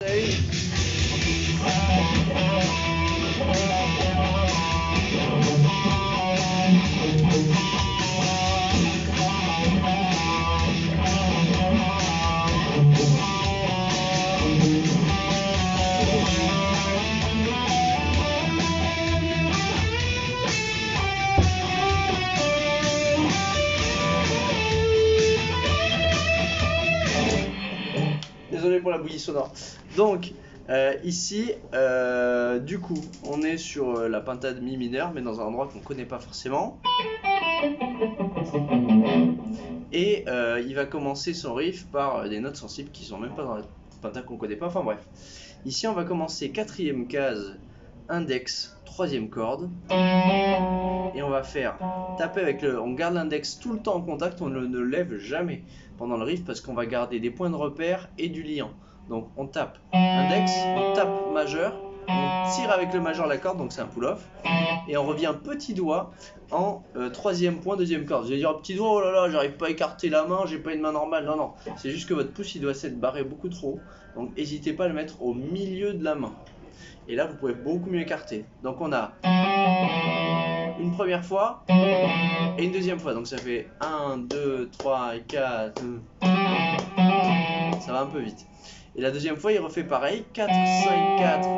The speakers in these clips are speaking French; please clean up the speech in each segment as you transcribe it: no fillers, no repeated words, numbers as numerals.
Salut. Désolé pour la bouillie sonore. Donc, ici, du coup, on est sur la pentade mi mineur, mais dans un endroit qu'on ne connaît pas forcément. Et il va commencer son riff par des notes sensibles qui sont même pas dans la pentade qu'on ne connaît pas. Enfin bref. Ici, on va commencer quatrième case, index, troisième corde. Et on va faire taper avec le... On garde l'index tout le temps en contact, on ne le lève jamais pendant le riff parce qu'on va garder des points de repère et du liant. Donc on tape index, on tape majeur, on tire avec le majeur la corde, donc c'est un pull-off. Et on revient petit doigt en troisième point, deuxième corde. Vous allez dire petit doigt, oh là là, j'arrive pas à écarter la main, j'ai pas une main normale. Non, non, c'est juste que votre pouce il doit s'être barré beaucoup trop. Donc n'hésitez pas à le mettre au milieu de la main. Et là vous pouvez beaucoup mieux écarter. Donc on a une première fois et une deuxième fois. Donc ça fait 1, 2, 3, 4. Ça va un peu vite. Et la deuxième fois il refait pareil. 4, 5, 4.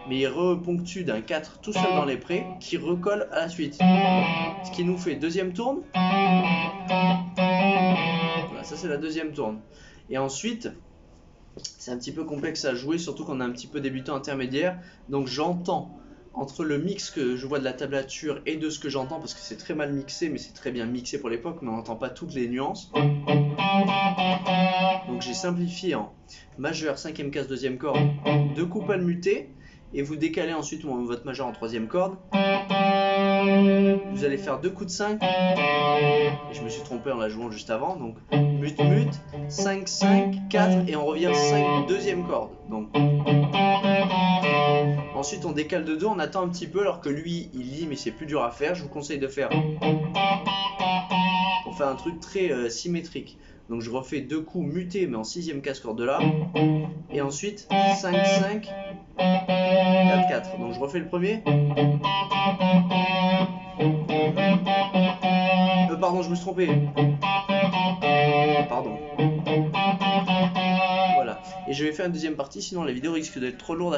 Mais il reponctue d'un 4 tout seul dans les prés qui recolle à la suite. Ce qui nous fait deuxième tourne. Voilà, ça c'est la deuxième tourne. Et ensuite, c'est un petit peu complexe à jouer, surtout qu'on a un petit peu débutant intermédiaire. Donc j'entends entre le mix que je vois de la tablature et de ce que j'entends, parce que c'est très mal mixé, mais c'est très bien mixé pour l'époque, mais on n'entend pas toutes les nuances. Donc j'ai simplifié en majeur, cinquième case, deuxième corde, deux coups pas le muté. Et vous décalez ensuite votre majeur en troisième corde. Vous allez faire deux coups de 5. Et je me suis trompé en la jouant juste avant. Donc mute, mute, 5, 5, 4. Et on revient 5, deuxième corde. Donc ensuite on décale de 2, on attend un petit peu alors que lui il lit mais c'est plus dur à faire. Je vous conseille de faire pour faire un truc très symétrique. Donc je refais deux coups mutés mais en sixième case corde de La. Et ensuite 5, 5, 4, 4. Donc je refais le premier. Pardon, je me suis trompé. Pardon. Voilà. Et je vais faire une deuxième partie, sinon la vidéo risque d'être trop lourde à chaque fois.